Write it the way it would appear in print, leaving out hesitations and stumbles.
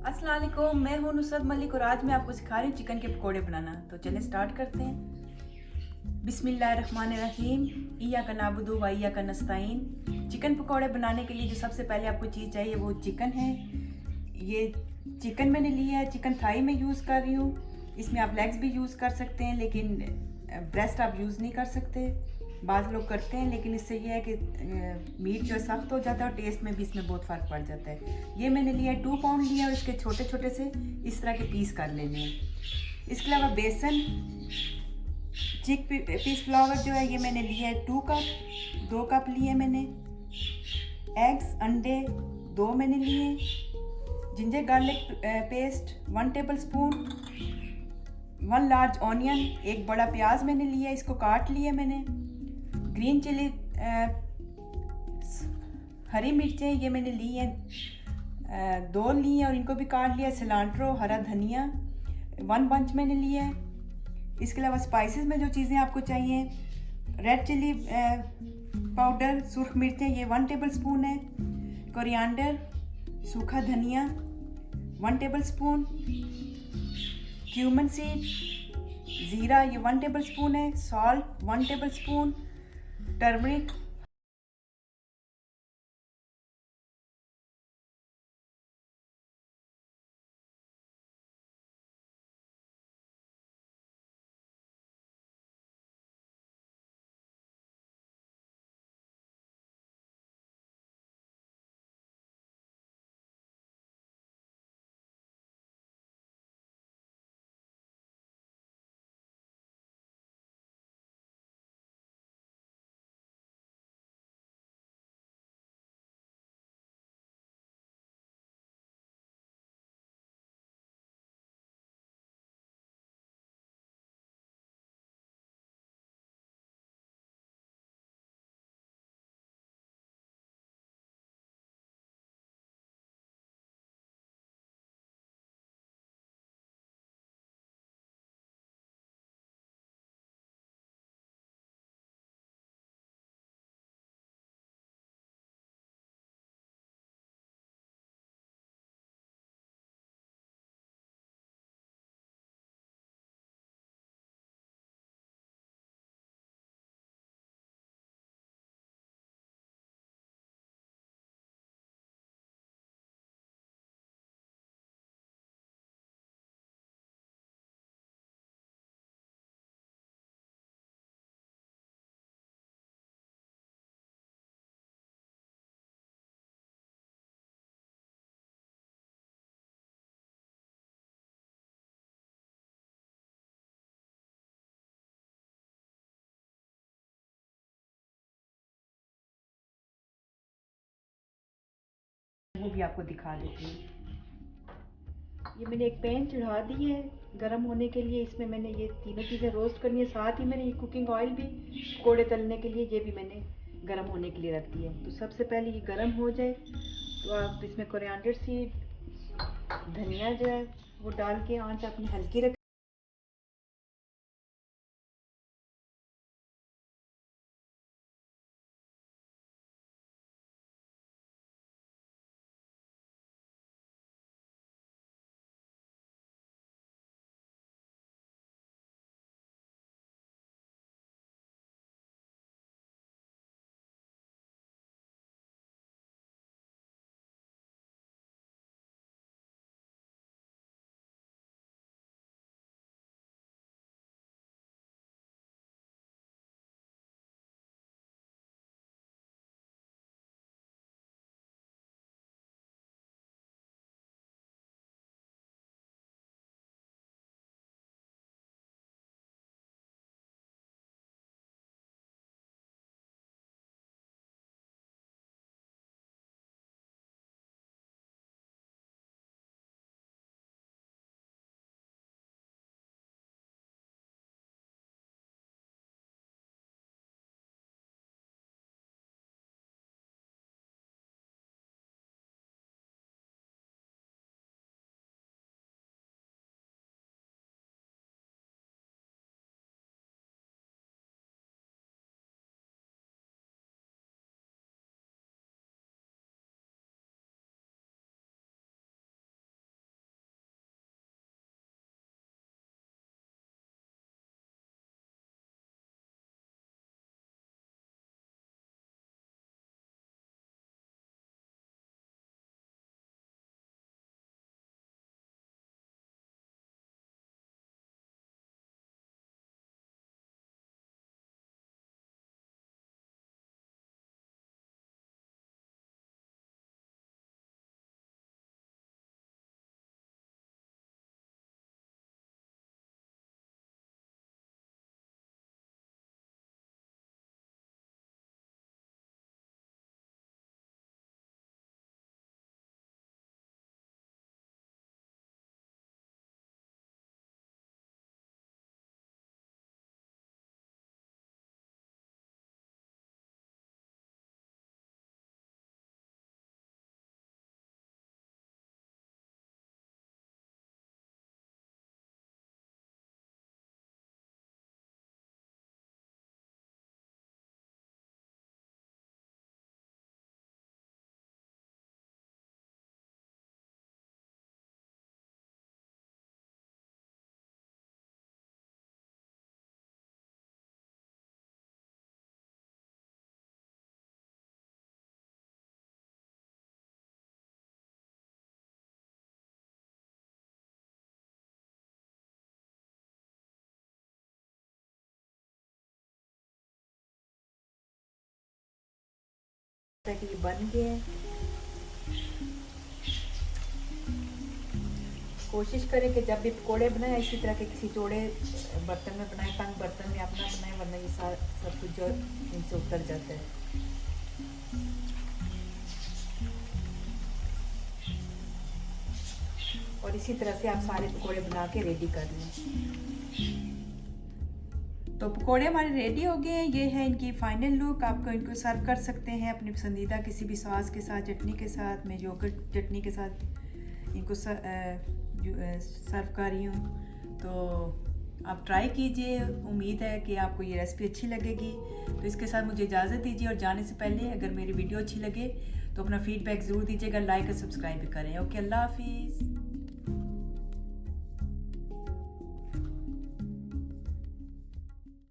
अस्सलाम वालेकुम, मैं हूं नुसरत मलिक और आज मैं आपको सिखा रही हूँ चिकन के पकोड़े बनाना। तो चलिए स्टार्ट करते हैं। बिस्मिल्लाहिर्रहमानिर्रहीम। इय्याका नअबुदु व इय्याका नस्तईन। चिकन पकोड़े बनाने के लिए जो सबसे पहले आपको चीज़ चाहिए वो चिकन है। ये चिकन मैंने लिया है, चिकन थाई में यूज़ कर रही हूँ। इसमें आप लेग्स भी यूज़ कर सकते हैं, लेकिन ब्रेस्ट आप यूज़ नहीं कर सकते। बाज़ लोग करते हैं, लेकिन इससे ये है कि मीट जो सख्त हो जाता है और टेस्ट में भी इसमें बहुत फ़र्क पड़ जाता है। ये मैंने लिया है 2 पाउंड लिया और इसके छोटे छोटे से इस तरह के पीस कर लेने हैं। इसके अलावा बेसन, चिक पीस फ्लावर जो है ये मैंने लिया है 2 कप लिए मैंने। एग्स अंडे 2 मैंने लिए। Ginger garlic paste 1 table spoon. 1 large onion, एक बड़ा प्याज मैंने लिया, इसको काट लिया मैंने। ग्रीन चिली हरी मिर्चें ये मैंने ली हैं 2 ली हैं और इनको भी काट लिया। सिलांट्रो हरा धनिया 1 बंच मैंने लिया है। इसके अलावा स्पाइसेस में जो चीज़ें आपको चाहिए, रेड चिली पाउडर सुर्ख मिर्चें ये 1 टेबल स्पून है। कोरिएंडर सूखा धनिया 1 टेबल स्पून। क्यूमन सीड ज़ीरा ये 1 टेबल स्पून है। Salt 1 table spoon. टर्मरिक वो भी आपको दिखा देती हूँ। ये मैंने एक पैन चढ़ा दी है गरम होने के लिए। इसमें मैंने ये तीनों चीज़ें रोस्ट करनी है। साथ ही मैंने ये कुकिंग ऑयल भी पकोड़े तलने के लिए ये भी मैंने गरम होने के लिए रख दिया है। तो सबसे पहले ये गरम हो जाए तो आप इसमें कोरिएंडर सीड धनिया जो है वो डाल के आंच अपनी हल्की रख कि ये बन गए हैं। कोशिश करें कि जब भी पकोड़े बनाएं इसी तरह के किसी चौड़े बर्तन में बनाएं, तंग बर्तन में अपना बनाएं, वरना ये सब कुछ जो इनसे उतर जाता है। और इसी तरह से आप सारे पकोड़े बना के रेडी कर लें। तो पकोड़े हमारे रेडी हो गए हैं। ये है इनकी फाइनल लुक। आपको इनको सर्व कर सकते हैं अपनी पसंदीदा किसी भी सॉस के साथ, चटनी के साथ। मैं योगर्ट चटनी के साथ इनको सर्व कर रही हूँ। तो आप ट्राई कीजिए। उम्मीद है कि आपको ये रेसिपी अच्छी लगेगी। तो इसके साथ मुझे इजाज़त दीजिए, और जाने से पहले अगर मेरी वीडियो अच्छी लगे तो अपना फीडबैक ज़रूर दीजिएगा, लाइक और सब्सक्राइब भी करें। ओके, अल्लाह हाफिज़।